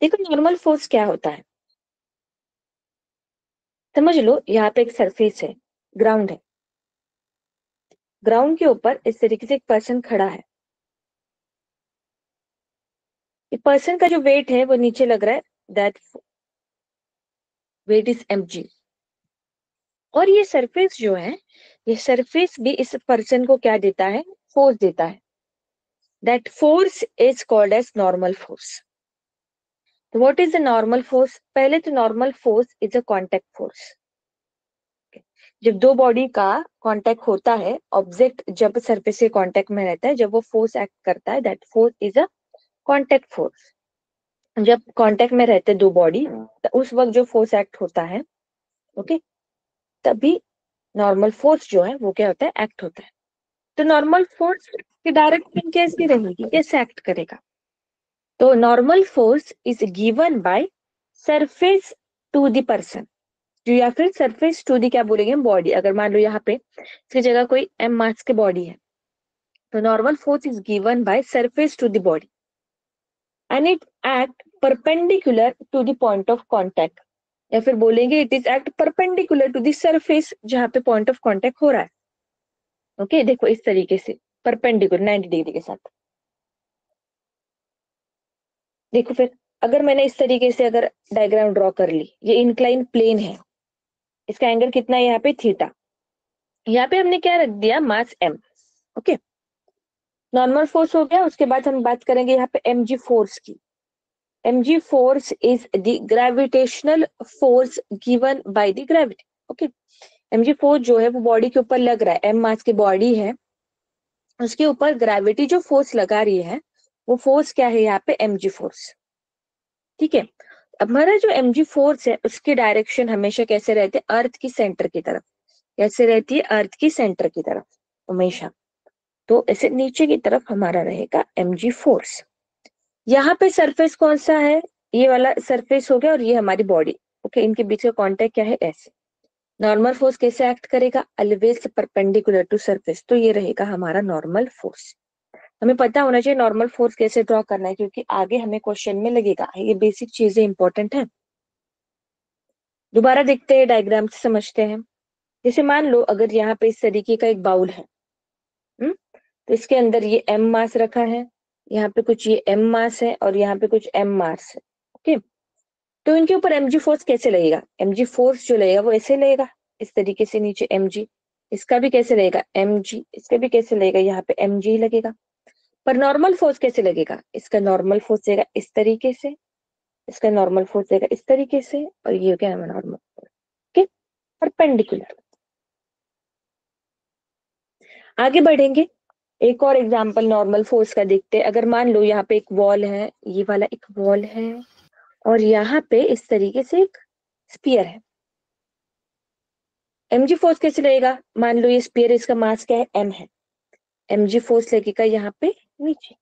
देखो normal force क्या होता है, समझ लो यहाँ पे एक सरफेस है, ग्राउंड है, ग्राउंड के ऊपर इस तरीके से एक पर्सन खड़ा है। ये पर्सन का जो वेट है वो नीचे लग रहा है, दैट वेट इज mg। और ये सरफेस जो है, ये सरफेस भी इस पर्सन को क्या देता है, फोर्स देता है। That force is called as normal force. तो what is the normal force? पहले तो normal force is a contact force. जब दो बॉडी का कांटेक्ट होता है, ऑब्जेक्ट जब सरफेस के कांटेक्ट में रहता है, जब वो फोर्स एक्ट करता है, that force is a contact force. जब कांटेक्ट में रहते दो बॉडी, तो उस वक्त जो फोर्स एक्ट होता है, ओके, तभी नॉर्मल फोर्स जो है वो क्या होता है, एक्ट होता है। तो नॉर्मल फोर्स की डायरेक्शन कैसी रहेगी, कैसे एक्ट करेगा? तो normal force is given by surface to the person, जो या फिर सरफेस टू दी क्या बोलेंगे, बॉडी। अगर मान लो यहाँ पे इसकी जगह कोई m मास की बॉडी है, तो normal force is given by surface to the body and it act perpendicular to the point of contact, या फिर बोलेंगे it is act perpendicular to the surface जहां पे पॉइंट ऑफ कांटेक्ट हो रहा है। ओके देखो इस तरीके से परपेंडिकुलर 90 डिग्री के साथ। देखो फिर अगर मैंने इस तरीके से अगर डायग्राम ड्रॉ कर ली, ये इंक्लाइन प्लेन है, इसका एंगल कितना है यहाँ पे, थीटा। यहाँ पे हमने क्या रख दिया, मास m। ओके, नॉर्मल फोर्स हो गया। उसके बाद हम बात करेंगे यहाँ पे mg फोर्स की। mg force is the gravitational force given by the gravity. Okay, mg force जो है वो बॉडी के ऊपर लग रहा है, m मास की बॉडी है, उसके ऊपर ग्रेविटी जो फोर्स लगा रही है, वो फोर्स क्या है यहाँ पे, mg फोर्स। ठीक है, अब हमारा जो mg फोर्स है उसकी डायरेक्शन हमेशा कैसे रहती है, अर्थ की सेंटर की तरफ। कैसे रहती है, अर्थ की सेंटर की तरफ हमेशा। तो ऐसे नीचे की तरफ हमारा रहेगा mg फोर्स। यहाँ पे सरफेस कौन सा है, ये वाला सरफेस हो गया, और ये हमारी बॉडी। ओके, इनके बीच का कांटेक्ट क्या है, ऐसे। नॉर्मल फोर्स कैसे एक्ट करेगा, ऑलवेज परपेंडिकुलर टू सरफेस, तो ये रहेगा हमारा नॉर्मल फोर्स। हमें पता होना चाहिए नॉर्मल फोर्स कैसे ड्रॉ करना है, क्योंकि आगे हमें क्वेश्चन में लगेगा, ये बेसिक चीजें इंपॉर्टेंट है। दोबारा देखते हैं, डायग्राम से समझते हैं। जैसे मान लो अगर यहाँ पे इस तरीके का एक बाउल है, तो इसके अंदर ये m मास रखा है, यहाँ पे कुछ ये m मास है, और यहाँ पे कुछ m मास है। ओके, तो इनके ऊपर mg फोर्स कैसे लगेगा, mg फोर्स जो लगेगा वो ऐसे लगेगा, इस तरीके से नीचे mg। इसका भी कैसे लगेगा, mg। इसका भी कैसे लगेगा, यहाँ पे mg लगेगा। पर नॉर्मल फोर्स कैसे लगेगा, इसका नॉर्मल फोर्स लगेगा इस तरीके से, इसका नॉर्मल फोर्स लगेगा इस तरीके से, और ये क्या है, नॉर्मल फोर्स। Okay, perpendicular. आगे बढ़ेंगे, एक और एग्जांपल नॉर्मल फोर्स का देखते हैं। अगर मान लो यहाँ पे एक वॉल है, ये वाला एक वॉल है, और यहाँ पे इस तरीके से एक स्पीयर है। mg फोर्स कैसे लगेगा, मान लो ये स्पीयर, इसका मास क्या है, m है, mg फोर्स लगेगा यहाँ पे नीचे।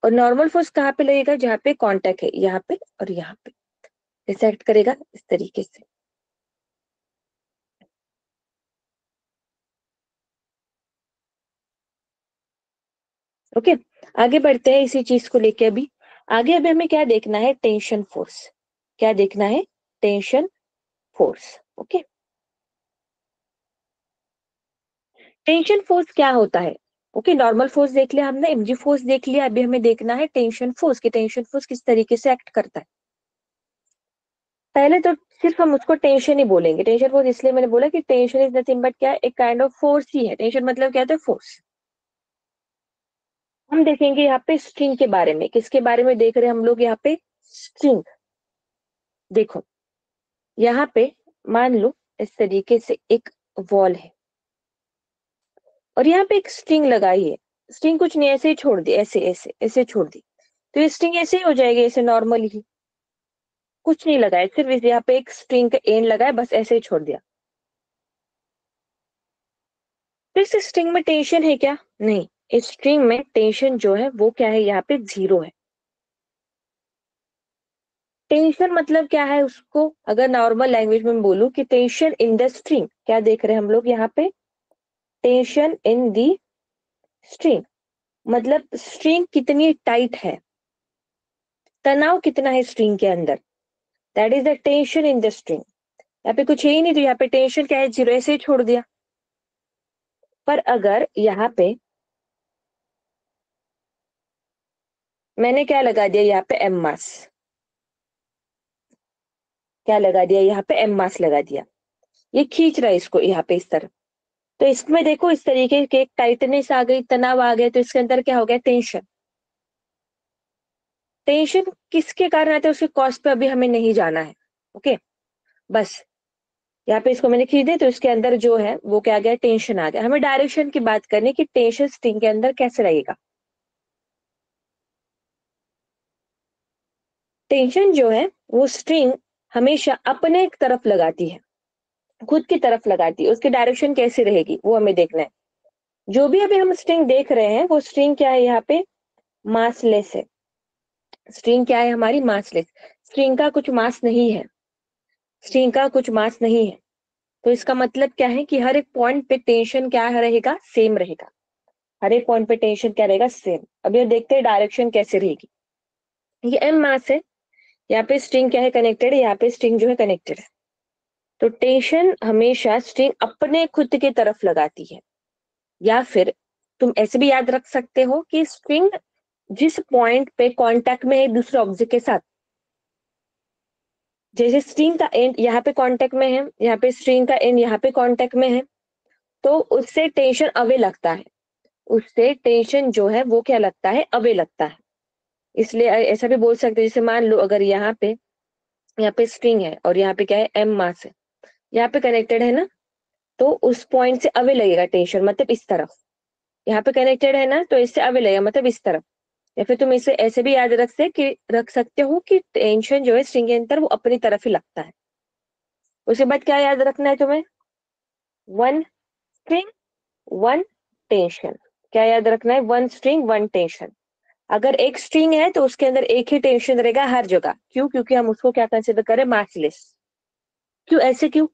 और नॉर्मल फोर्स कहाँ पे लगेगा, जहाँ पे कांटेक्ट है, यहाँ पे और यहाँ पे। कैसे एक्ट करेगा, इस तरीके से। ओके, आगे बढ़ते हैं इसी चीज को लेके। अभी आगे अभी हमें क्या देखना है, टेंशन फोर्स। क्या देखना है, tension force. Okay, tension force क्या होता है। ओके, नॉर्मल फोर्स देख लिया हमने, mg फोर्स देख लिया, अभी हमें देखना है टेंशन फोर्स की टेंशन फोर्स किस तरीके से एक्ट करता है। पहले तो सिर्फ हम उसको टेंशन ही बोलेंगे। टेंशन फोर्स इसलिए मैंने बोला कि टेंशन इज नथिंग बट क्या, एक काइंड ऑफ फोर्स ही है। टेंशन मतलब क्या होता है, फोर्स। हम देखेंगे यहाँ पे स्ट्रिंग के बारे में, किसके बारे में देख रहे हैं हम लोग यहाँ पे, स्ट्रिंग। देखो यहाँ पे मान लो इस तरीके से एक वॉल है, और यहाँ पे एक स्ट्रिंग लगाई है। स्ट्रिंग कुछ नहीं, ऐसे ही छोड़ दी, ऐसे ऐसे ऐसे छोड़ दी, तो ये स्ट्रिंग ऐसे ही हो जाएगी, ऐसे नॉर्मली ही। कुछ नहीं लगाया, सिर्फ यहाँ पे एक स्ट्रिंग का एंड लगाया, बस ऐसे ही छोड़ दिया। तो इस स्ट्रिंग में टेंशन है क्या, नहीं। इस स्ट्रिंग में टेंशन जो है वो क्या है, यहाँ पे जीरो है। टेंशन मतलब क्या है, उसको अगर नॉर्मल लैंग्वेज में बोलूं कि टेंशन इन द स्ट्रिंग, क्या देख रहे हैं हम लोग यहाँ पे, टेंशन इन दी स्ट्रिंग, मतलब स्ट्रिंग कितनी टाइट है, तनाव कितना है स्ट्रिंग के अंदर, that is the tension in the string. यहाँ पे कुछ है ही नहीं, तो यहाँ पे टेंशन क्या है, जीरो, ऐसे ही छोड़ दिया। पर अगर यहाँ पे मैंने क्या लगा दिया, यहाँ पे एम मास, क्या लगा दिया, यहाँ पे एम मास लगा दिया, ये खींच रहा है इसको यहाँ पे इस तरह, तो इसमें देखो इस तरीके की एक टाइटनेस आ गई, तनाव आ गया, तो इसके अंदर क्या हो गया, टेंशन। टेंशन किसके कारण आता है, उसके कॉज पे अभी हमें नहीं जाना है। ओके, बस यहाँ पे इसको मैंने खींच दिया, तो इसके अंदर जो है वो क्या आ गया, टेंशन आ गया। हमें डायरेक्शन की बात करनी कि टेंशन स्ट्रिंग के अंदर कैसे रहेगा। टेंशन जो है वो स्ट्रिंग हमेशा अपने तरफ लगाती है, खुद की तरफ लगाती है, उसकी डायरेक्शन कैसी रहेगी वो हमें देखना है। जो भी अभी हम स्ट्रिंग देख रहे हैं वो स्ट्रिंग क्या है, यहाँ पे मासलेस है। स्ट्रिंग क्या है हमारी, मासलेस। स्ट्रिंग का कुछ मास नहीं है, स्ट्रिंग का कुछ मास नहीं है, तो इसका मतलब क्या है कि हर एक पॉइंट पे टेंशन क्या रहेगा, सेम रहेगा। हर एक पॉइंट पे टेंशन क्या रहेगा, सेम। अब ये देखते हैं डायरेक्शन कैसे रहेगी। ये एम मास है, यहाँ पे स्ट्रिंग क्या है, कनेक्टेड है, यहाँ पे स्ट्रिंग जो है कनेक्टेड है। तो टेंशन हमेशा स्ट्रिंग अपने खुद की तरफ लगाती है, या फिर तुम ऐसे भी याद रख सकते हो कि स्ट्रिंग जिस पॉइंट पे कांटेक्ट में है दूसरे ऑब्जेक्ट के साथ, जैसे स्ट्रिंग का एंड यहाँ पे कांटेक्ट में है, यहाँ पे स्ट्रिंग का एंड यहाँ पे कांटेक्ट में है, तो उससे टेंशन अवे लगता है, उससे टेंशन जो है वो क्या लगता है, अवे लगता है। इसलिए ऐसा भी बोल सकते हैं, जैसे मान लो अगर यहाँ पे स्ट्रिंग है और यहाँ पे क्या है, एम मास है, यहाँ पे कनेक्टेड है ना, तो उस पॉइंट से अवे लगेगा टेंशन, मतलब इस तरफ। यहाँ पे कनेक्टेड है ना, तो इससे अवे लगेगा, मतलब इस तरफ। या फिर तुम इसे ऐसे भी याद रख सकते हो कि टेंशन जो है स्ट्रिंग के अंदर वो अपनी तरफ ही लगता है। उसके बाद क्या याद रखना है तुम्हें, वन स्ट्रिंग वन टेंशन। क्या याद रखना है, वन स्ट्रिंग वन टेंशन। अगर एक स्ट्रिंग है तो उसके अंदर एक ही टेंशन रहेगा हर जगह, क्यों, क्योंकि हम उसको क्या कंसिडर करें, मासलेस। क्यों, ऐसे क्यों,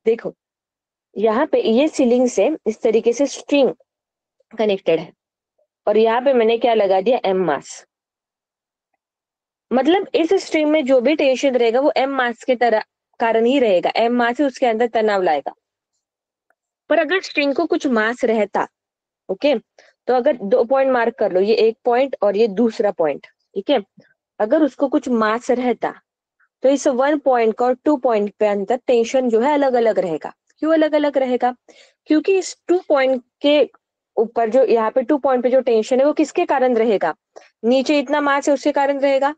देखो यहाँ पे ये सीलिंग से इस तरीके से स्ट्रिंग कनेक्टेड है, और यहाँ पे मैंने क्या लगा दिया, एम मास। मतलब इस स्ट्रिंग में जो भी टेंशन रहेगा वो एम मास के तरह कारण ही रहेगा, एम मास ही उसके अंदर तनाव लाएगा। पर अगर स्ट्रिंग को कुछ मास रहता, ओके, तो अगर दो पॉइंट मार्क कर लो, ये एक पॉइंट और ये दूसरा पॉइंट, ठीक है, अगर उसको कुछ मास रहता तो इस वन पॉइंट का और टू पॉइंट पे अंदर टेंशन जो है अलग अलग रहेगा। क्यों अलग अलग रहेगा, क्योंकि इस टू पॉइंट के ऊपर जो यहाँ पे टू पॉइंट पे जो टेंशन है वो किसके कारण रहेगा, नीचे इतना मास है उसके कारण रहेगा।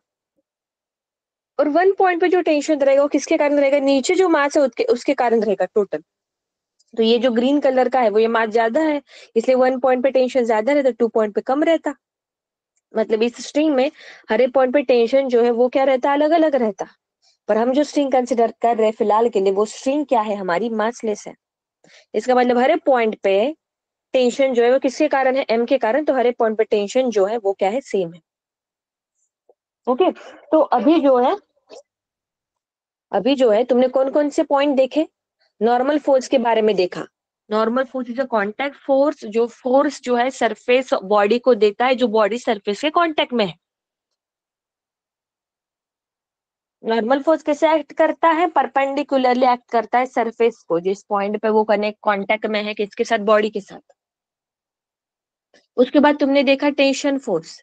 और वन पॉइंट पे जो टेंशन रहेगा वो किसके कारण रहेगा, नीचे जो मास है उसके कारण रहेगा टोटल। तो ये जो ग्रीन कलर का है वो ये मास ज्यादा है, इसलिए वन पॉइंट पे टेंशन ज्यादा रहता, टू पॉइंट पे कम रहता। मतलब इस स्ट्रिंग में हर एक पॉइंट पे टेंशन जो है वो क्या रहता, अलग अलग रहता। पर हम जो स्ट्रिंग कंसिडर कर रहे हैं फिलहाल के लिए, वो स्ट्रिंग क्या है हमारी, मासलेस है। इसका मतलब हर एक पॉइंट पे टेंशन जो है वो किसके कारण है, एम के कारण, तो हर एक पॉइंट पे टेंशन जो है वो क्या है, सेम है। ओके, तो अभी जो है तुमने कौन कौन से पॉइंट देखे, नॉर्मल फोर्स के बारे में देखा। Normal force is a contact force, जो फोर्स जो है सरफेस बॉडी को देता है, जो बॉडी सरफेस के कांटेक्ट में है। नॉर्मल फोर्स कैसे एक्ट करता है, परपेंडिकुलरली एक्ट करता है सरफेस को, जिस पॉइंट पे वो कनेक्ट कांटेक्ट में है, किसके साथ, बॉडी के साथ। उसके बाद तुमने देखा tension force,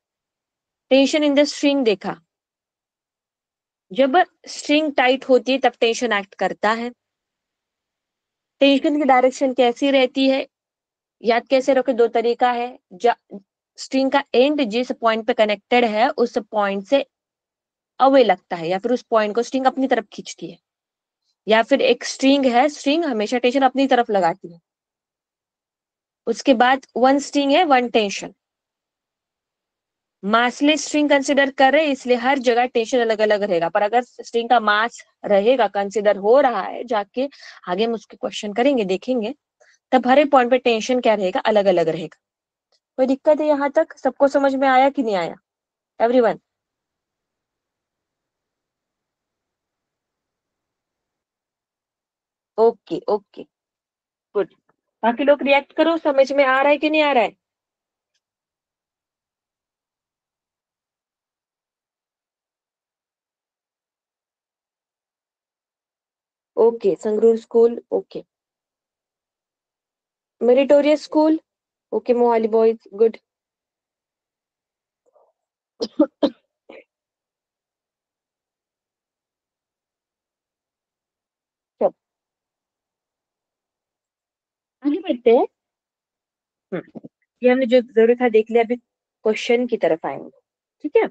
tension in the string देखा। जब स्ट्रिंग टाइट होती है तब टेंशन एक्ट करता है। टेंशन की डायरेक्शन कैसी रहती है, याद कैसे रखो, दो तरीका है। स्ट्रिंग का एंड जिस पॉइंट पे कनेक्टेड है उस पॉइंट से अवे लगता है, या फिर उस पॉइंट को स्ट्रिंग अपनी तरफ खींचती है। या फिर एक स्ट्रिंग है, स्ट्रिंग हमेशा टेंशन अपनी तरफ लगाती है। उसके बाद वन स्ट्रिंग है, one tension. Massless string consider कर रहे हैं, इसलिए हर जगह टेंशन अलग अलग रहेगा। पर अगर स्ट्रिंग का मास रहेगा, कंसिडर हो रहा है, जाके आगे हम उसके क्वेश्चन करेंगे, देखेंगे, तब हर एक पॉइंट पे टेंशन क्या रहेगा, अलग अलग रहेगा। कोई दिक्कत है यहाँ तक, सबको समझ में आया कि नहीं आया, एवरीवन? Okay okay, good. बाकी लोग रिएक्ट करो, समझ में आ रहा है कि नहीं आ रहा है? Okay, Sangrur school, okay. Meritorious school, okay. Mohali boys, good. चलो आगे बढ़ते हैं। ये हमने जो जरूरत था देख लिया, अभी क्वेश्चन की तरफ आएंगे, ठीक है।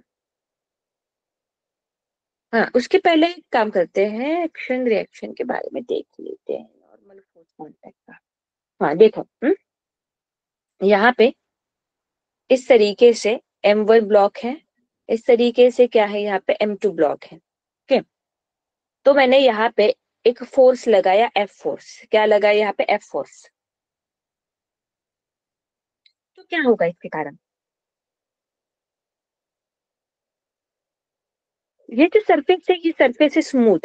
हाँ, उसके पहले एक काम करते हैं, एक्शन रिएक्शन के बारे में देख लेते हैं, नॉर्मल फोर्स कांटेक्ट का। हाँ देखो, यहाँ पे इस तरीके से M1 ब्लॉक है, इस तरीके से क्या है, यहाँ पे M2 ब्लॉक है, ओके। तो मैंने यहाँ पे एक फोर्स लगाया, F फोर्स। क्या लगाया यहाँ पे? F force. तो क्या होगा इसके कारण? ये जो सरफेस है, ये सरफेस है स्मूथ,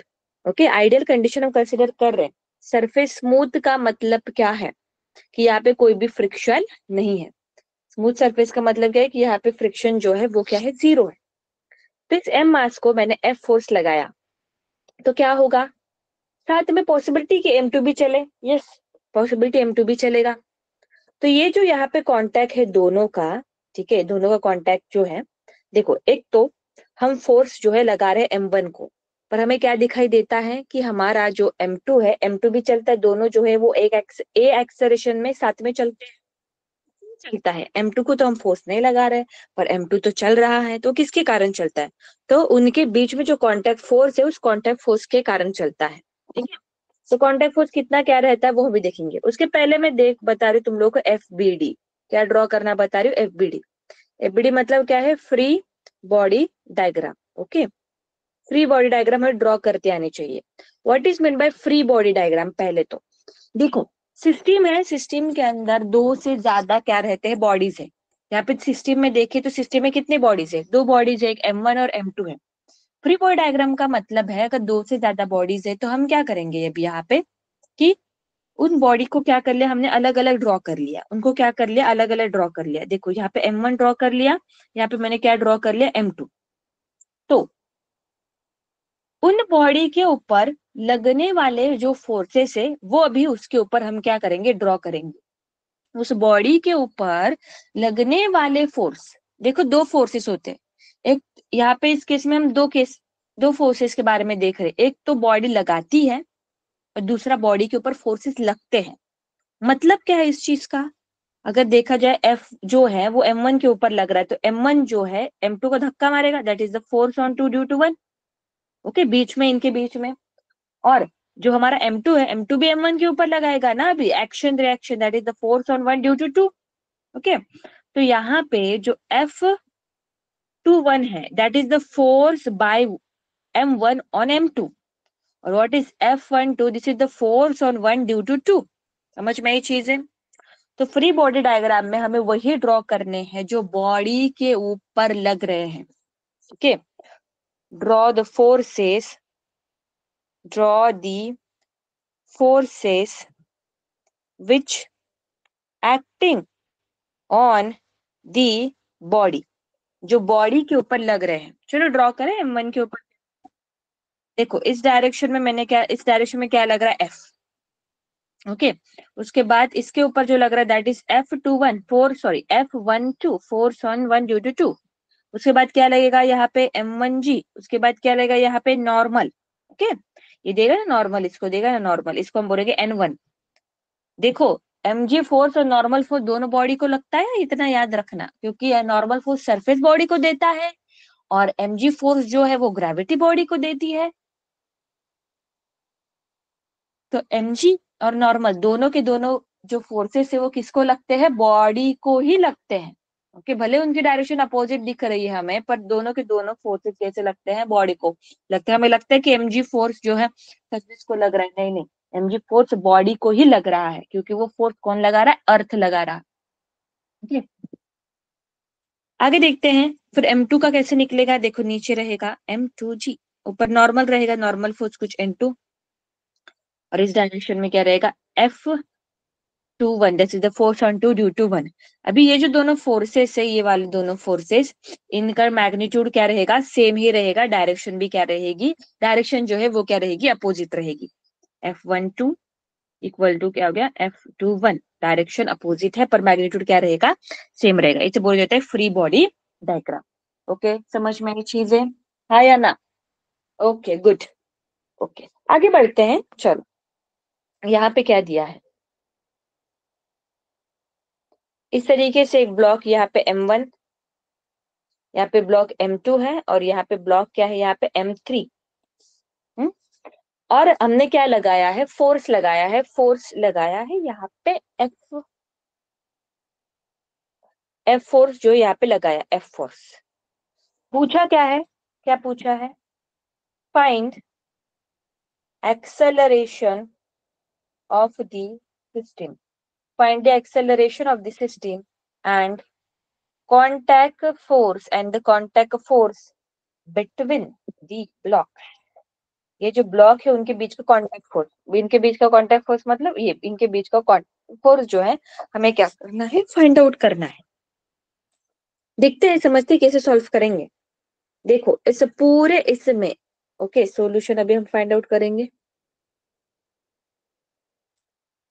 ओके। आइडियल कंडीशन हम कंसिडर कर रहे हैं। सरफेस स्मूथ का मतलब क्या है? कि यहाँ पे कोई भी फ्रिक्शन नहीं है। स्मूथ सरफेस का मतलब क्या है? कि यहाँ पे फ्रिक्शन जो है वो क्या है? जीरो है। तो इस एम मास को मैंने एफ फोर्स लगाया, तो क्या होगा? साथ में पॉसिबिलिटी कि M2 भी चले, यस, पॉसिबिलिटी M2 भी चलेगा। तो ये जो यहाँ पे कांटेक्ट है दोनों का, ठीक है, दोनों का कांटेक्ट जो है, देखो, एक तो हम फोर्स जो है लगा रहे हैं M1 को, पर हमें क्या दिखाई देता है कि हमारा जो M2 है, M2 भी चलता है, दोनों जो है वो एक ए एक्सेलरेशन में साथ में चलते हैं। चलता है, M2 को तो हम फोर्स नहीं लगा रहे, पर M2 तो चल रहा है, तो किसके कारण चलता है? तो उनके बीच में जो कांटेक्ट फोर्स है, उस कांटेक्ट फोर्स के कारण चलता है, ठीक है। तो कांटेक्ट फोर्स कितना क्या रहता है वो भी देखेंगे। उसके पहले मैं देख बता रही हूँ तुम लोग को FBD, क्या ड्रॉ करना बता रही हूँ, FBD। FBD मतलब क्या है? Free body diagram, okay. Free body diagram हमें ड्रॉ करते आनी चाहिए। What is mean by free body diagram? पहले तो देखो, सिस्टम है, सिस्टम के अंदर दो से ज्यादा क्या रहते हैं? बॉडीज है। यहाँ पे सिस्टम में देखें तो सिस्टम में कितने बॉडीज है? दो बॉडीज है, एक M1 और M2 है। फ्री बॉडी डायग्राम का मतलब है अगर दो से ज्यादा बॉडीज है तो हम क्या करेंगे अभी यहाँ पे, कि उन बॉडी को क्या कर लिया हमने? अलग अलग ड्रॉ कर लिया, उनको क्या कर लिया? अलग अलग ड्रॉ कर लिया। देखो यहाँ पे M1 ड्रॉ कर लिया, यहाँ पे मैंने क्या ड्रॉ कर लिया? M2। तो उन बॉडी के ऊपर लगने वाले जो फोर्सेस है वो अभी उसके ऊपर हम क्या करेंगे? ड्रॉ करेंगे। उस बॉडी के ऊपर लगने वाले फोर्स, देखो दो फोर्सेस होते हैं। एक, यहाँ पे इस केस में हम दो फोर्सेस के बारे में देख रहे हैं। एक तो बॉडी लगाती है और दूसरा बॉडी के ऊपर फोर्सेस लगते हैं। मतलब क्या है इस चीज का? अगर देखा जाए F जो है वो M1 के ऊपर लग रहा है, तो M1 जो है M2 को धक्का मारेगा, that is the force on two due to one, okay, बीच में, इनके बीच में। और जो हमारा M2 है, M2 भी M1 के ऊपर लगाएगा ना, अभी action reaction, that is the force on one due to two, okay. तो यहाँ पे जो F21 है, that is the force by M1 on M2। और what is F12? This is the force on one due to two. समझ में ये चीज है? तो फ्री बॉडी डायग्राम में हमें वही ड्रॉ करने हैं जो बॉडी के ऊपर लग रहे हैं, okay. Draw the forces, draw the forces which acting on the body, जो बॉडी के ऊपर लग रहे हैं। चलो ड्रॉ करें M1 के ऊपर। देखो इस डायरेक्शन में मैंने क्या, इस डायरेक्शन में क्या लग रहा है? F, okay. उसके बाद इसके ऊपर जो लग रहा है that is F21 for, sorry F12 force on one due to two. उसके बाद क्या लगेगा यहाँ पे? M1G। उसके बाद क्या लगेगा यहाँ पे? Normal, okay. ये देगा ना नॉर्मल, इसको देगा ना नॉर्मल, इसको हम बोलेंगे N1। देखो, mg फोर्स और नॉर्मल फोर्स दोनों बॉडी को लगता है, इतना याद रखना, क्योंकि नॉर्मल फोर्स सरफेस बॉडी को देता है और mg फोर्स जो है वो ग्रेविटी बॉडी को देती है। तो mg और नॉर्मल दोनों के दोनों जो फोर्सेस है वो किसको लगते हैं? बॉडी को ही लगते हैं, ओके। भले उनकी डायरेक्शन अपोजिट दिख रही है हमें, पर दोनों के दोनों फोर्सेस कैसे लगते हैं? बॉडी को लगते हैं। हमें लगता है कि mg फोर्स जो है सरफेस को लग रहा है, नहीं नहीं, mg फोर्स बॉडी को ही लग रहा है, क्योंकि वो फोर्स कौन लगा रहा है? अर्थ लगा रहा है, ओके। आगे देखते हैं फिर M2 का कैसे निकलेगा। देखो नीचे रहेगा M2G, ऊपर नॉर्मल रहेगा, नॉर्मल फोर्स कुछ N2, और इस डायरेक्शन में क्या रहेगा, F21, that is the force on two due to 1। अभी ये जो दोनों फोर्सेस है, ये वाले दोनों फोर्सेस, इनका मैग्नीट्यूड क्या रहेगा, सेम ही रहेगा, डायरेक्शन भी क्या रहेगी, डायरेक्शन जो है वो क्या रहेगी, अपोजिट रहेगी। F12 इक्वल टू क्या हो गया, F21, डायरेक्शन अपोजिट है पर मैग्नीट्यूड क्या रहेगा, सेम रहेगा। इसे बोला जाता है फ्री बॉडी डायग्राम। ओके, समझ में ये चीजें, हाँ या ना? Okay good. ओके आगे बढ़ते हैं, चलो यहाँ पे क्या दिया है, इस तरीके से एक ब्लॉक यहाँ पे M1, यहाँ पे ब्लॉक M2 है, और यहाँ पे ब्लॉक क्या है, यहाँ पे M3। और हमने क्या लगाया है, फोर्स लगाया है, फोर्स लगाया है यहाँ पे एफ फोर्स जो यहाँ पे लगाया, एफ फोर्स। पूछा क्या है, क्या पूछा है, find acceleration of the system, find the acceleration of the system and contact force and the contact force between the block। ये जो ब्लॉक है उनके बीच का कांटेक्ट फोर्स, इनके बीच का कांटेक्ट फोर्स मतलब ये इनके बीच का फोर्स जो है हमें क्या करना है, फाइंड आउट करना है। देखते हैं, समझते हैं कैसे सॉल्व करेंगे। देखो इस पूरे इसमें, ओके सॉल्यूशन अभी हम फाइंड आउट करेंगे।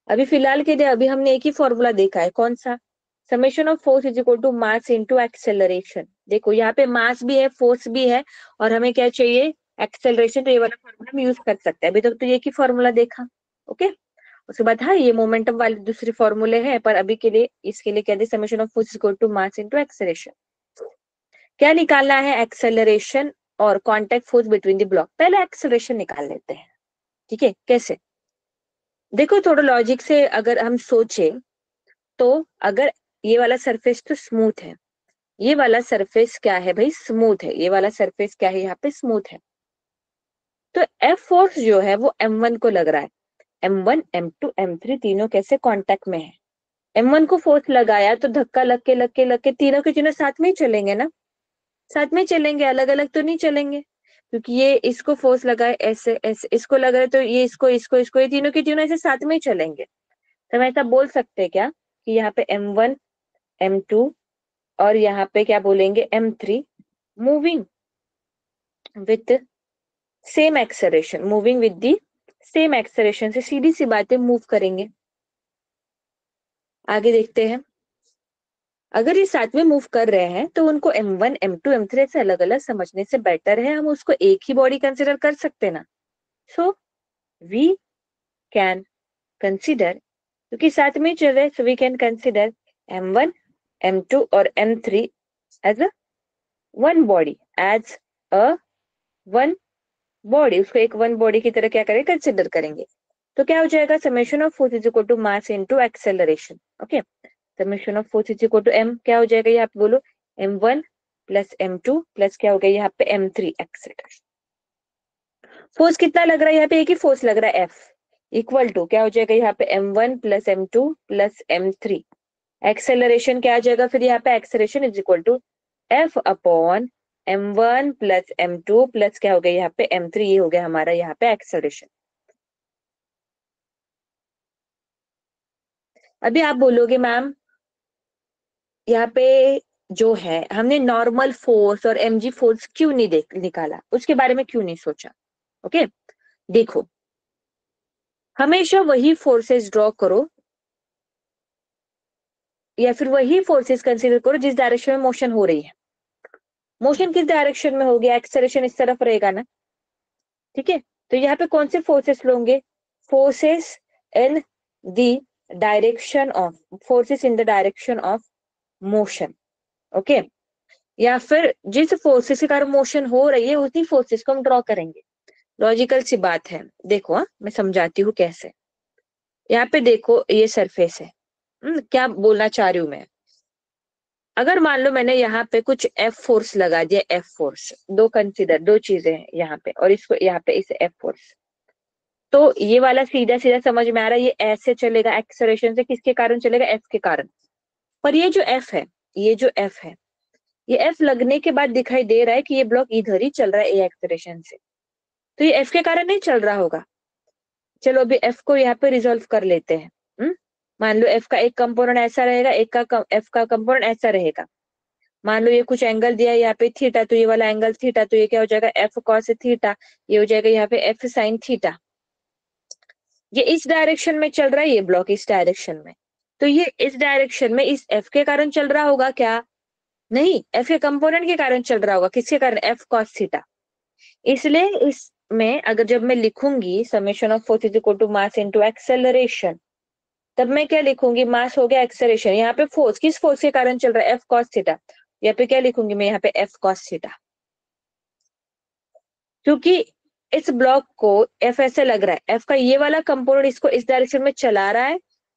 अभी फिलहाल के लिए अभी हमने एक ही फॉर्मूला देखा है, कौन सा, summation of force is equal to mass into acceleration. देखो यहाँ पे मास भी है, फोर्स भी है, और हमें क्या चाहिए, एक्सेलरेशन। तो ये वाला फॉर्मूला हम यूज कर सकते हैं, अभी तक तो एक ही फॉर्मूला देखा। ओके, उसके बाद हाँ ये मोमेंटम वाले दूसरे फॉर्मूले हैं, पर अभी के लिए इसके लिए कहते हैं summation of force is equal to mass into acceleration. क्या निकालना है, एक्सेलरेशन और contact force between the block. पहले एक्सेलरेशन निकाल लेते हैं, ठीक है, कैसे, देखो थोड़ा लॉजिक से अगर हम सोचे तो, अगर ये वाला सरफेस तो स्मूथ है, ये वाला सरफेस क्या है भाई, स्मूथ है, ये वाला सरफेस क्या है, यहाँ पे स्मूथ है, तो एफ फोर्स जो है वो M1 को लग रहा है। M1 M2 M3 तीनों कैसे कांटेक्ट में है, M1 को फोर्स लगाया तो धक्का लग के लग के लग के तीनों के तीनों साथ में ही चलेंगे ना, साथ में चलेंगे, अलग अलग तो नहीं चलेंगे, क्योंकि ये इसको फोर्स लगाए ऐसे ऐसे, इसको लग रहा है तो ये इसको इसको इसको, ये तीनों के तीनों ऐसे साथ में ही चलेंगे। तो हम ऐसा बोल सकते हैं क्या कि यहाँ पे M1 M2 और यहाँ पे क्या बोलेंगे M3 moving with same acceleration, moving with the same acceleration से सीधी सी बातें मूव करेंगे। आगे देखते हैं, अगर ये साथ में मूव कर रहे हैं तो उनको M1 M2 M3 से अलग अलग समझने से बेटर है हम उसको एक ही बॉडी कंसिडर कर सकते ना। सो वी कैन कंसिडर, क्योंकि साथ में ही चल रहे, so we can consider M1 M2 और M3 as a one body, as a one body, उसको एक वन बॉडी की तरह क्या करें, कंसिडर करेंगे। तो क्या हो जाएगा, summation of force is equal to mass into acceleration. Okay, summation of force is equal to M क्या हो जाएगा, यहाँ पे बोलो M1 प्लस M2 प्लस क्या हो गया यहाँ पे M3 एक्सेलरेशन। फोर्स कितना लग रहा है, यहाँ पे एक ही फोर्स लग रहा है F, इक्वल टू क्या हो जाएगा यहाँ पे M1 plus M2 plus M3। Acceleration क्या आ जाएगा फिर यहाँ पे, acceleration is equal to F upon M1 plus M2 plus क्या हो गया यहाँ पे M3, ये हो गया हमारा यहाँ पे एक्सेलरेशन। अभी आप बोलोगे मैम यहाँ पे जो है हमने नॉर्मल फोर्स और mg फोर्स क्यों नहीं देख निकाला, उसके बारे में क्यों नहीं सोचा। ओके देखो, हमेशा वही फोर्सेस ड्रॉ करो या फिर वही फोर्सेस कंसीडर करो जिस डायरेक्शन में मोशन हो रही है। मोशन किस डायरेक्शन में हो गया, एक्सेलरेशन इस तरफ रहेगा ना, ठीक है, तो यहाँ पे कौन से फोर्सेस लोगे, forces in the direction of, forces in the direction of motion. Okay, या फिर जिस फोर्सेस के कारण मोशन हो रही है उसी फोर्सेस को हम ड्रॉ करेंगे। लॉजिकल सी बात है, देखो मैं समझाती हूँ कैसे। यहाँ पे देखो ये सरफेस है, क्या बोलना चाह रही हूँ मैं, अगर मान लो मैंने यहाँ पे कुछ एफ फोर्स लगा दिया, एफ फोर्स, दो कंसिडर, दो चीजें हैं यहाँ पे, और इसको यहाँ पे इस एफ फोर्स, तो ये वाला सीधा सीधा समझ में आ रहा है, ये ऐसे चलेगा एक्सेलरेशन से, किसके कारण चलेगा, एफ के कारण। पर ये जो एफ है, ये जो एफ है, ये एफ लगने के बाद दिखाई दे रहा है कि ये ब्लॉक इधर ही चल रहा है ए एक्सेलरेशन से, तो ये एफ के कारण नहीं चल रहा होगा, चलो अभी एफ को यहाँ पे रिजोल्व कर लेते हैं। मान लो एफ का एक कंपोनेंट ऐसा रहेगा, एफ का कंपोनेंट ऐसा रहेगा। मान लो ये कुछ एंगल दिया है यहाँ पे थीटा, तो ये वाला एंगल थीटा, तो ये क्या हो जाएगा एफ कॉस थीटा, ये हो जाएगा यहाँ पे एफ साइन थीटा। ये इस डायरेक्शन में चल रहा है, ये ब्लॉक इस डायरेक्शन में, तो ये इस डायरेक्शन में इस एफ के कारण चल रहा होगा क्या? नहीं, एफ के कंपोनेंट के कारण चल रहा होगा। किसके कारण? F cos theta. इसलिए इसमें अगर जब मैं लिखूंगी summation of force is equal to mass into acceleration, तब मैं क्या लिखूंगी? मास हो गया एक्सेलरेशन, यहाँ पे फोर्स किस फोर्स के कारण चल रहा है? F cos theta. यहाँ पे क्या लिखूंगी मैं? यहाँ पे एफ कॉस थीटा, क्योंकि इस ब्लॉक को एफ ऐसे लग रहा है, एफ का ये वाला कंपोनेंट इसको इस डायरेक्शन में चला रहा है,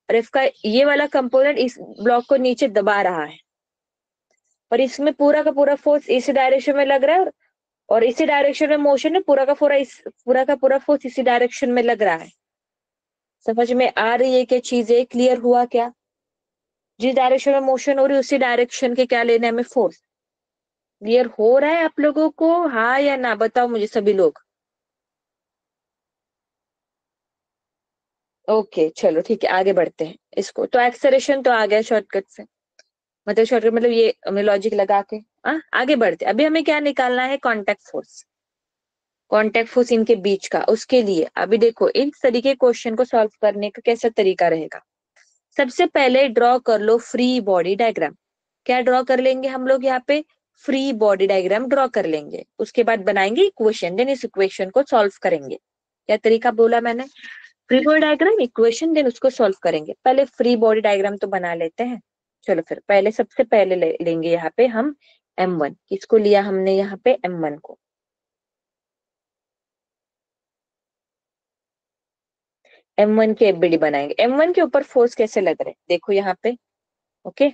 और एफ का ये वाला कंपोनेंट इस ब्लॉक को नीचे दबा रहा है, और इसमें पूरा का पूरा फोर्स इसी डायरेक्शन में लग रहा है, और इसी डायरेक्शन में मोशन है, पूरा का पूरा फोर्स इसी डायरेक्शन में लग रहा है। समझ में आ रही है क्या चीजें? क्लियर हुआ क्या? जिस डायरेक्शन में मोशन हो रही है उसी डायरेक्शन के क्या लेने हमें? फोर्स। क्लियर हो रहा है आप लोगों को? हाँ या ना बताओ मुझे सभी लोग। ओके चलो ठीक है, आगे बढ़ते हैं। इसको तो एक्सेलरेशन तो आ गया शॉर्टकट से, मतलब शॉर्टकट मतलब ये हमें लॉजिक लगा के। आगे बढ़ते हैं। अभी हमें क्या निकालना है? Contact force. कॉन्टेक्ट फोर्स इनके बीच का, उसके लिए अभी देखो इन तरीके क्वेश्चन को सॉल्व करने का कैसा तरीका रहेगा। सबसे पहले ड्रॉ कर लो फ्री बॉडी डायग्राम। क्या ड्रॉ कर लेंगे हम लोग यहाँ पे? फ्री बॉडी डायग्राम ड्रॉ कर लेंगे। उसके बाद बनाएंगे इक्वेशन, देन इस इक्वेशन को सॉल्व करेंगे। क्या तरीका बोला मैंने? Free body diagram, equation, then उसको सॉल्व करेंगे। पहले फ्री बॉडी डायग्राम तो बना लेते हैं। चलो फिर पहले सबसे पहले लेंगे यहाँ पे हम M1। किसको लिया हमने यहाँ पे? M1 को। M1 के एफबीडी बनाएंगे। M1 के ऊपर फोर्स कैसे लग रहे हैं देखो यहाँ पे। ओके,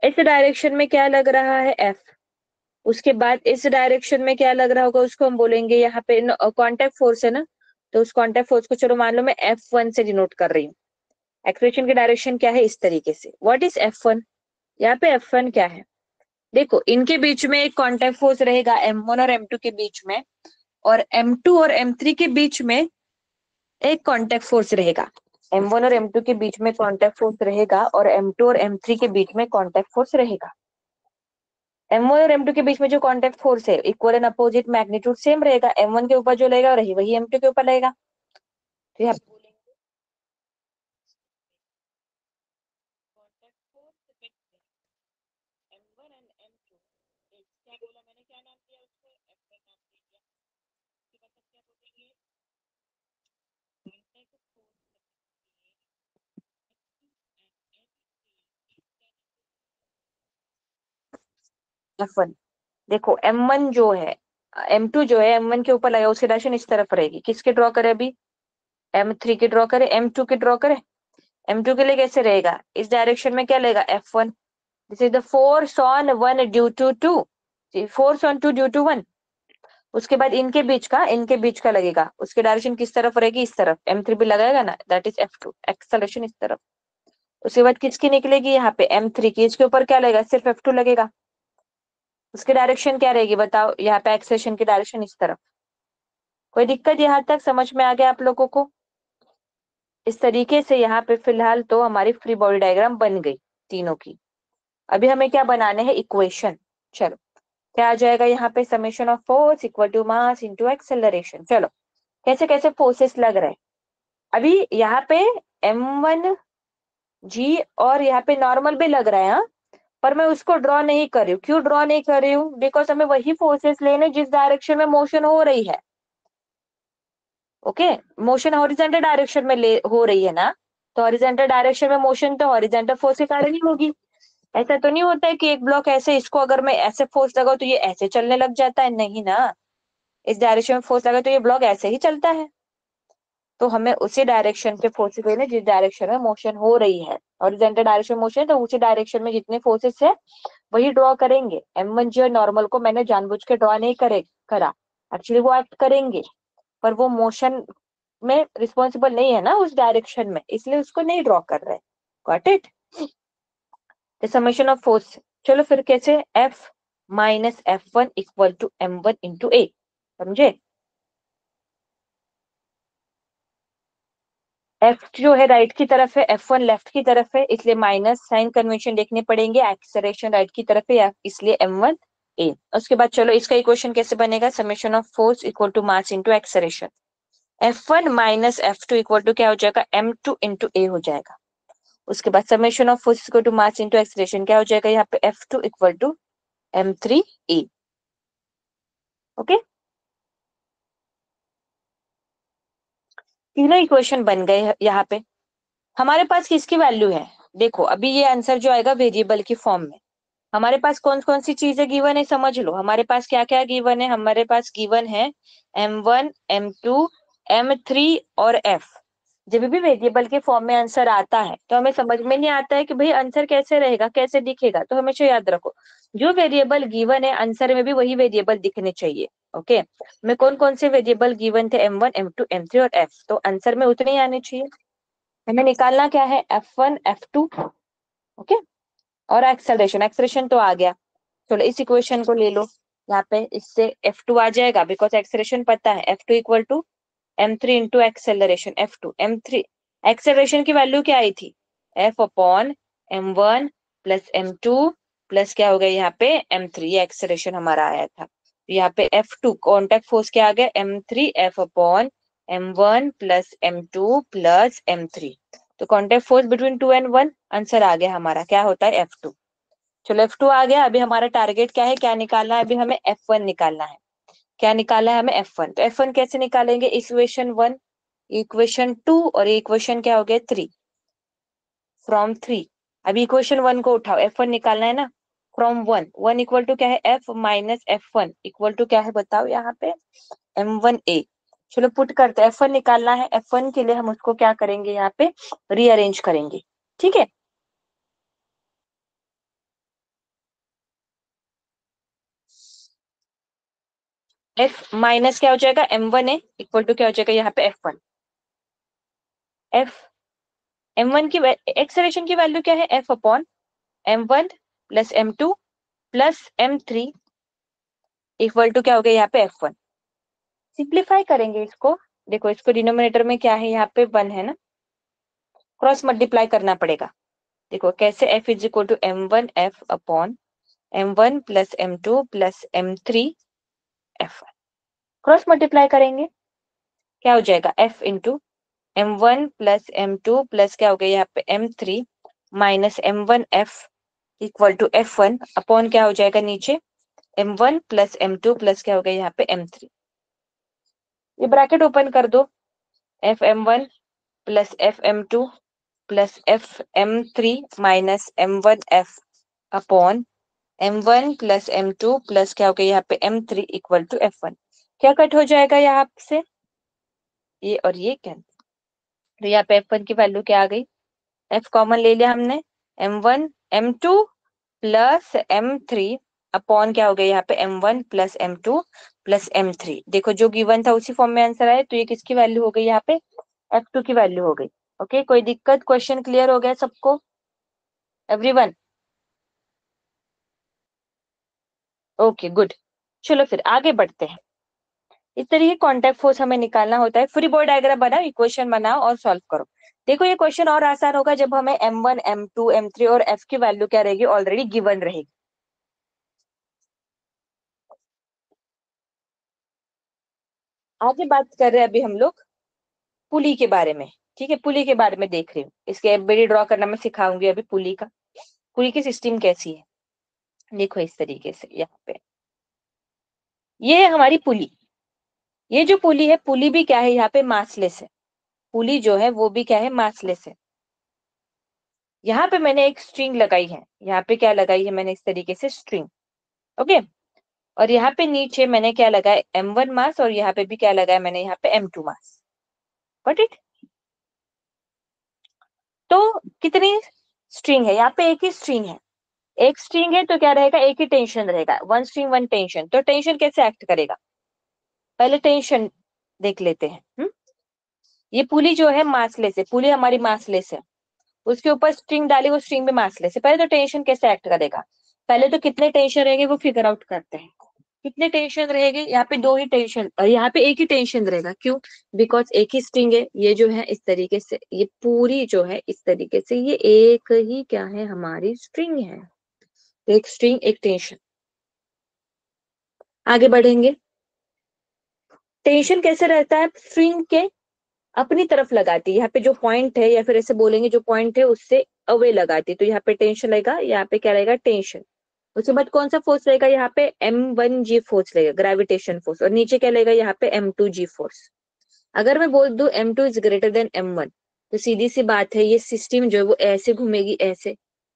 इस डायरेक्शन में क्या लग रहा है? F। उसके बाद इस डायरेक्शन में क्या लग रहा होगा उसको हम बोलेंगे यहाँ पे कांटेक्ट फोर्स है ना, तो उस कांटेक्ट फोर्स को चलो मान लो मैं F1 से डिनोट कर रही हूँ। एक्सलेशन की डायरेक्शन क्या है? इस तरीके से। What is F1? यहाँ पे F1 क्या है? देखो इनके बीच में एक कांटेक्ट फोर्स रहेगा M1 और M2 के बीच में, और M2 और M3 के बीच में एक कांटेक्ट फोर्स रहेगा। M1 और M2 के बीच में कांटेक्ट फोर्स रहेगा, और M2 और M3 के बीच में कांटेक्ट फोर्स रहेगा। M1 और M2 के बीच में जो कांटेक्ट फोर्स है equal and opposite magnitude same रहेगा। M1 के ऊपर जो लगेगा वही वही M2 के ऊपर लगेगा। तो यहाँ पे बोलेंगे contact force M1 and M2, क्या बोला मैंने? क्या नाम दिया उसको? F1 नाम दे दिया। उसके बाद हम क्या बोलेंगे? Contact force F1। देखो M1 जो है, M2 जो है M1 के ऊपर लगा, उसकी डायरेक्शन इस तरफ रहेगी। किसके ड्रॉ करें अभी? M3 के ड्रॉ करें, M2 के ड्रॉ करें। M2 के लिए कैसे रहेगा? इस डायरेक्शन में क्या लेगा? F1। This is the force on one due to two, force on two due to one. उसके बाद इनके बीच का लगेगा, उसकी डायरेक्शन किस तरफ रहेगी? इस तरफ। M3 भी लगाएगा ना, दैट इज F2, एक्सेलरेशन इस तरफ। उसके बाद किसकी निकलेगी? यहाँ पे M3 की, इसके ऊपर क्या लगेगा? सिर्फ F2 लगेगा। उसकी डायरेक्शन क्या रहेगी बताओ? यहाँ पे एक्सेलरेशन की डायरेक्शन इस तरफ। कोई दिक्कत यहाँ तक समझ में आ गया आप लोगों को? इस तरीके से यहाँ पे फिलहाल तो हमारी फ्री बॉडी डायग्राम बन गई तीनों की। अभी हमें क्या बनाने हैं? इक्वेशन। चलो क्या आ जाएगा यहाँ पे? Summation of force equal to mass into acceleration. चलो कैसे कैसे फोर्सेस लग रहे हैं अभी यहाँ पे? M1 G और यहाँ पे नॉर्मल भी लग रहा है, हाँ, पर मैं उसको ड्रॉ नहीं कर रही हूँ। क्यों ड्रॉ नहीं कर रही हूँ? बिकॉज हमें वही फोर्सेस लेने जिस डायरेक्शन में मोशन हो रही है। ओके, मोशन हॉरिजॉन्टल डायरेक्शन में हो रही है ना, तो हॉरिजॉन्टल डायरेक्शन में मोशन तो हॉरिजॉन्टल फोर्स के कारण ही होगी। ऐसा तो नहीं होता है कि एक ब्लॉक ऐसे, इसको अगर मैं ऐसे फोर्स लगाऊं तो ये ऐसे चलने लग जाता है, नहीं ना। इस डायरेक्शन में फोर्स लगा तो ये ब्लॉक ऐसे ही चलता है। तो हमें उसी डायरेक्शन के फोर्सेस लेने जिस डायरेक्शन में मोशन हो रही है। हॉरिजॉन्टल डायरेक्शन में मोशन है तो उसी डायरेक्शन में जितने फोर्सेस है वही ड्रॉ करेंगे। M1 जो नॉर्मल को मैंने जानबूझ के ड्रॉ नहीं करा, एक्चुअली वो एक्ट करेंगे, पर वो मोशन में रिस्पॉन्सिबल नहीं है ना उस डायरेक्शन में, इसलिए उसको नहीं ड्रॉ कर रहे। Got it? The summation of force. चलो फिर कैसे? F minus F1 equal to M1 into a. समझे? एफ जो है राइट की तरफ है, F1 लेफ्ट की तरफ है, इसलिए माइनस साइन कन्वेंशन देखने पड़ेंगे। एक्सेलरेशन राइट की तरफ है या इसलिए m1 a। उसके बाद चलो इसका इक्वेशन कैसे बनेगा, summation of force equal to mass into acceleration. F1 minus F2 equal to क्या हो जाएगा, m2 इंटू a हो जाएगा। उसके बाद summation of force equal to mass into acceleration क्या हो जाएगा, यहाँ पे F2 equal to m3 a। Okay, तीनों इक्वेशन बन गए यहाँ पे। हमारे पास किसकी वैल्यू है, देखो अभी ये आंसर जो आएगा वेरिएबल की फॉर्म में। हमारे पास कौन कौन सी चीजें गिवन है समझ लो। हमारे पास क्या क्या गिवन है, हमारे पास गिवन है m1 m2 m3 और f। जब भी वेरिएबल के फॉर्म में आंसर आता है तो हमें समझ में नहीं आता है कि भाई आंसर कैसे रहेगा, कैसे दिखेगा, तो हमेशा याद रखो जो वेरिएबल गिवन है आंसर में भी वही वेरिएबल दिखने चाहिए। ओके, में कौन कौन से वेरिएबल गिवन थे, m1 m2 m3 और f, तो आंसर में उतने ही आने चाहिए। हमें निकालना क्या है, f1 f2। ओके, और एक्सेलरेशन, एक्सेलरेशन तो आ गया। चलो इस इक्वेशन को ले लो, यहाँ पे इससे F2 आ जाएगा बिकॉज एक्सेलरेशन पता है, F2 equal to m3 into acceleration F2 m3। Acceleration की वैल्यू क्या आई थी, F upon m1 plus m2 plus क्या हो गया यहाँ पे m3, ये एक्सेलरेशन हमारा आया था। यहाँ पे F2 कॉन्टैक्ट फोर्स क्या आ गया, m3 F upon m1 plus m2 plus m3। तो contact force between 2 and 1, answer आ गया हमारा क्या होता है F2। चलो F2 आ गया, अभी हमारा टारगेट क्या है, क्या निकालना है, अभी हमें F1 निकालना है। क्या निकालना है हमें, F1। तो F1 कैसे निकालेंगे, इक्वेशन 1 इक्वेशन 2 और इक्वेशन क्या हो गया 3, फ्रॉम 3। अभी इक्वेशन 1 को उठाओ, F1 निकालना है ना, फ्रॉम 1। 1 इक्वल टू क्या है, F minus F1 equal to क्या है बताओ यहाँ पे, m1a। चलो पुट करते हैं, F1 निकालना है, F1 के लिए हम उसको क्या करेंगे यहाँ पे रीअरेंज करेंगे, ठीक है। F माइनस क्या हो जाएगा m1a इक्वल टू क्या हो जाएगा यहाँ पे F1। F m1 की एक्सेलरेशन की वैल्यू क्या है, F upon m1 plus m2 plus m3 equal to क्या हो गया यहाँ पे F1। सिंप्लीफाई करेंगे इसको, देखो इसको डिनोमिनेटर में क्या है यहाँ पे 1 है ना, क्रॉस मल्टीप्लाई करना पड़ेगा। देखो कैसे, F is equal to m1 F upon m1 plus m2 plus m3 F1। Cross multiply करेंगे क्या हो जाएगा, F into m1 plus m2 plus क्या हो गया यहाँ पे m3 minus m1 F equal to F1 upon क्या हो जाएगा नीचे m1 प्लस m2 प्लस क्या हो गया यहाँ पे m3। ये ब्रैकेट ओपन कर दो, F m1 plus F m2 plus F m3 minus m1 F upon m1 plus m2 plus क्या हो गया यहाँ पे m3 इक्वल टू F1। क्या कट हो जाएगा यहाँ से, ये और ये कैंसिल। तो यहाँ पे F1 की वैल्यू क्या आ गई, F कॉमन ले लिया हमने, m1 m2 plus m3 upon क्या हो गया यहाँ पे m1 plus m2 plus m3। देखो जो गिवन था उसी फॉर्म में आंसर आया, तो ये किसकी वैल्यू हो गई यहाँ पे, F2 की वैल्यू हो गई। ओके, कोई दिक्कत, क्वेश्चन क्लियर हो गया सबको, एवरीवन। ओके गुड, चलो फिर आगे बढ़ते हैं। इस तरीके कॉन्टैक्ट फोर्स हमें निकालना होता है। फ्री बॉडी डायग्राम बनाओ, इक्वेशन बनाओ और सॉल्व करो। देखो ये क्वेश्चन और आसान होगा जब हमें m1 m2 m3 और f की वैल्यू क्या रहेगी, ऑलरेडी गिवन रहेगी। आगे बात कर रहे हैं अभी हम लोग पुली के बारे में, ठीक है, पुली के बारे में देख रही हूँ। इसके एमबीडी ड्रॉ करना मैं सिखाऊंगी अभी पुली का, पुली की सिस्टम कैसी है। देखो इस तरीके से यहाँ पे ये है हमारी पुली। ये जो पुली है, पुली भी क्या है यहाँ पे मासलेस है, पुली जो है वो भी क्या है मासलेस है। यहाँ पे मैंने एक स्ट्रिंग लगाई है, यहाँ पे क्या लगाई है मैंने इस तरीके से स्ट्रिंग। ओके, और यहाँ पे नीचे मैंने क्या लगाया m1 मास, और यहाँ पे भी क्या लगाया मैंने यहाँ पे m2 मास। Got it. तो कितनी स्ट्रिंग है, यहाँ पे एक ही स्ट्रिंग है। एक स्ट्रिंग है तो क्या रहेगा, एक ही टेंशन रहेगा, वन स्ट्रिंग वन टेंशन। तो टेंशन कैसे एक्ट करेगा, पहले टेंशन देख लेते हैं। ये पुली जो है मासलेस है, पुली हमारी मासलेस है, उसके ऊपर स्ट्रिंग डाली, वो स्ट्रिंग भी मासलेस है। पहले तो टेंशन कैसे एक्ट करेगा, पहले तो कितने टेंशन रहेंगे वो फिगर आउट करते हैं। कितने टेंशन रहेंगे? यहाँ पे दो ही टेंशन, और यहाँ पे एक ही टेंशन रहेगा। क्यों? बिकॉज एक ही स्ट्रिंग है, ये जो है इस तरीके से, ये पूरी जो है इस तरीके से, ये एक ही क्या है, हमारी स्ट्रिंग है। तो एक स्ट्रिंग एक टेंशन। आगे बढ़ेंगे। टेंशन कैसे रहता है? स्ट्रिंग के अपनी तरफ लगाती है, यहाँ पे जो पॉइंट है, या फिर ऐसे बोलेंगे जो पॉइंट है उससे अवे लगाती है, तो यहाँ पे टेंशन रहेगा, यहाँ पे क्या रहेगा, टेंशन। उसके बाद कौन सा फोर्स रहेगा? यहाँ पे M1G फोर्स रहेगा, ग्रेविटेशन फोर्स। और नीचे क्या रहेगा? यहाँ पे M2G फोर्स। अगर मैं बोल दूं M2 is greater than M1, तो सीधी सी बात है, ये सिस्टम जो है वो ऐसे घूमेगी, ऐसे।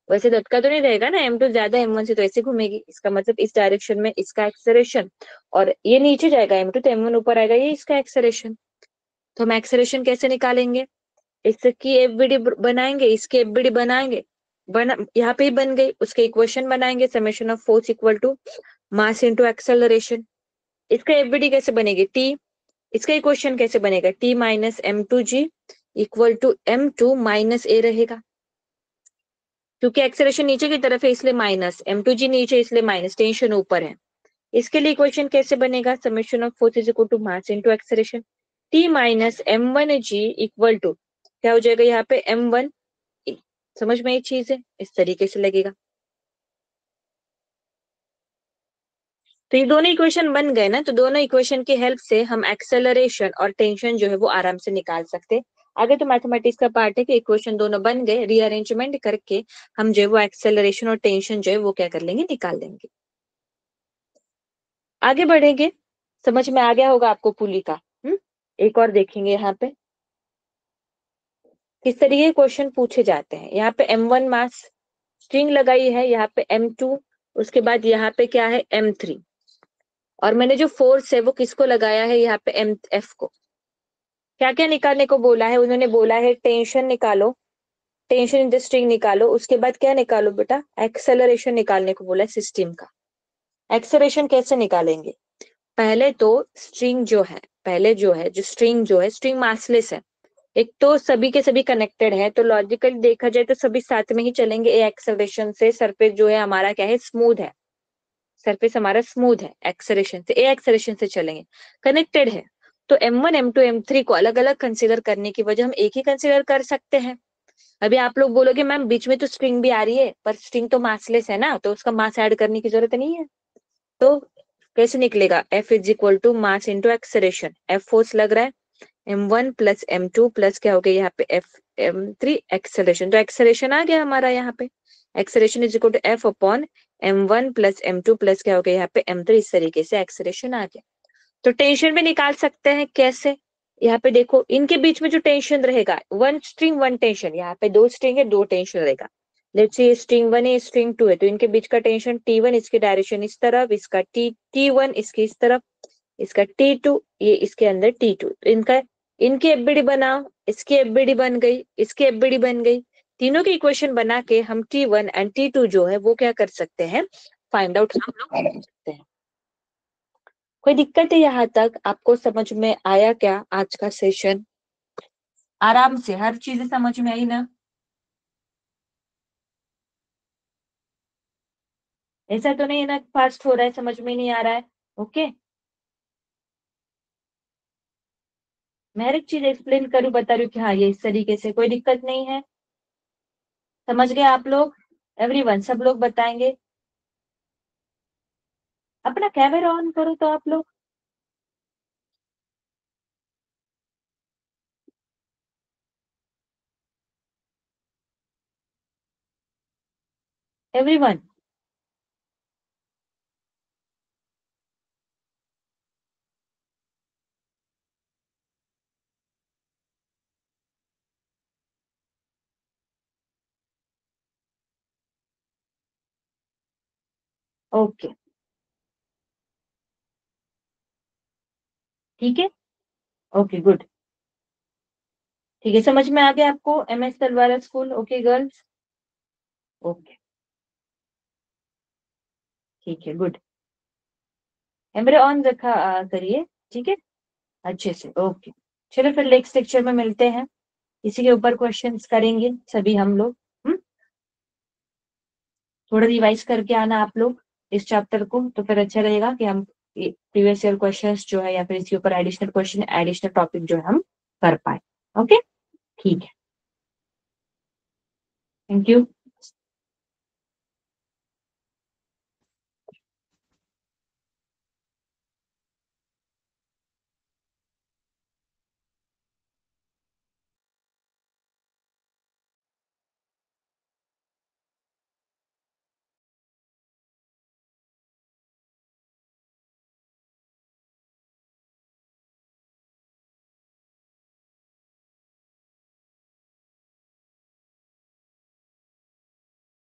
वैसे लटका तो नहीं रहेगा ना, M2 ज्यादा M1 से, तो ऐसे घूमेगी। इसका मतलब इस डायरेक्शन में इसका एक्सेलरेशन, और ये नीचे जाएगा M2, तो M1 ऊपर आएगा, ये इसका एक्सेलरेशन। तो हम एक्सेलरेशन कैसे निकालेंगे? इसकी एफबीडी बनाएंगे, इसकी एफबीडी बनाएंगे, यहाँ पे ही बन गई। उसके इक्वेशन बनाएंगे, summation of force equal to mass into acceleration. इसका एफबीडी कैसे बनेगी? टी। इसका इक्वेशन कैसे बनेगा? T minus M2G equal to M2 minus a रहेगा, क्योंकि एक्सेलरेशन नीचे की तरफ है इसलिए माइनस, M2G नीचे इसलिए माइनस, टेंशन ऊपर है। इसके लिए इक्वेशन कैसे बनेगा? Summation of force is equal to mass into acceleration. T minus M1G equal to क्या हो जाएगा? यहाँ पे M1। समझ में एक चीज है, इस तरीके से लगेगा। तो ये दोनों इक्वेशन बन गए ना, तो दोनों इक्वेशन की हेल्प से हम एक्सेलरेशन और टेंशन जो है वो आराम से निकाल सकते हैं। आगे तो मैथमेटिक्स का पार्ट है कि इक्वेशन दोनों बन गए, रीअरेंजमेंट करके हम जो है वो एक्सेलरेशन और टेंशन जो है वो क्या कर लेंगे, निकाल लेंगे। आगे बढ़ेंगे। समझ में आ गया होगा आपको पुली का। एक और देखेंगे यहाँ पे किस तरीके के क्वेश्चन पूछे जाते हैं। यहाँ पे M1 मास स्ट्रिंग लगाई है, यहाँ पे M2, उसके बाद यहाँ पे क्या है, M3, और मैंने जो फोर्स है वो किसको लगाया है? यहाँ पे MF को। क्या क्या निकालने को बोला है? उन्होंने बोला है टेंशन निकालो, टेंशन इन द स्ट्रिंग निकालो, उसके बाद क्या निकालो बेटा? एक्सेलरेशन निकालने को बोला है सिस्टम का। एक्सेलरेशन कैसे निकालेंगे? पहले तो स्ट्रिंग जो है, पहले जो है, जो स्ट्रिंग जो है, स्ट्रिंग मासलेस है, एक तो सभी के सभी कनेक्टेड है, तो लॉजिकली देखा जाए तो सभी साथ में ही चलेंगे। ए एक्सेलरेशन से सरफेस जो है हमारा क्या है, स्मूथ है, सरफेस हमारा स्मूथ है, एक्सेलरेशन से, ए एक्सेलरेशन से चलेंगे, कनेक्टेड है। तो M1 M2 M3 को अलग अलग कंसीडर करने की वजह हम एक ही कंसीडर कर सकते हैं। अभी आप लोग बोलोगे मैम बीच में तो स्ट्रिंग भी आ रही है, पर स्ट्रिंग तो मासलेस है ना, तो उसका मास ऐड करने की जरूरत नहीं है। तो कैसे निकलेगा? F is equal to mass into acceleration. F force लग रहा है, M1 प्लस M2 प्लस क्या हो गया यहाँ पे M3 एक्सेलरेशन। तो एक्सेलरेशन आ गया हमारा यहाँ पे, acceleration is equal to F upon M1 plus M2 plus क्या हो गया यहाँ पे M3। इस तरीके से एक्सेलरेशन आ गया। तो टेंशन भी निकाल सकते हैं कैसे? यहाँ पे देखो, इनके बीच में जो टेंशन रहेगा, वन स्ट्रिंग वन टेंशन, यहाँ पे दो स्ट्रिंग है, दो टेंशन रहेगा। लेट्स से स्ट्रिंग 1 है, स्ट्रिंग 2 है, तो इनके बीच का टेंशन T1, इसकी डायरेक्शन इस तरफ, इसका T1 इसकी इस तरफ, इसका T2 ये इसके अंदर T2। तो इनका, इनकी एफबीडी बनाओ, इसकी एफबीडी बन गई, इसकी एफबीडी बन गई। तीनों की इक्वेशन बना के हम T1 एंड T2 जो है वो क्या कर सकते हैं, फाइंड आउट हम लोग कर सकते हैं। कोई दिक्कत है यहाँ तक? आपको समझ में आया क्या आज का सेशन? आराम से हर चीज समझ में आई ना? ऐसा तो नहीं है ना फास्ट हो रहा है, समझ में नहीं आ रहा है? ओके, मैं हर एक चीज एक्सप्लेन करूँ, बता रही हूँ कि हाँ ये इस तरीके से, कोई दिक्कत नहीं है। समझ गए आप लोग? एवरीवन, सब लोग बताएंगे। अपना कैमरा ऑन करो तो आप लोग। एवरीवन, ओके, ठीक है, ओके गुड। ठीक है, समझ में आ गया आपको MS तलवारा स्कूल? ओके गर्ल्स, ओके, ठीक है गुड। कैमरा ऑन रखा करिए, ठीक है, अच्छे से, ओके। चलो फिर नेक्स्ट लेक्चर में मिलते हैं, इसी के ऊपर क्वेश्चंस करेंगे सभी हम लोग। थोड़ा रिवाइज करके आना आप लोग इस चैप्टर को, तो फिर अच्छा रहेगा कि हम प्रीवियस ईयर क्वेश्चंस जो है या फिर इसके ऊपर एडिशनल क्वेश्चन, एडिशनल टॉपिक जो है हम कर पाए। ओके, ठीक है, थैंक यू।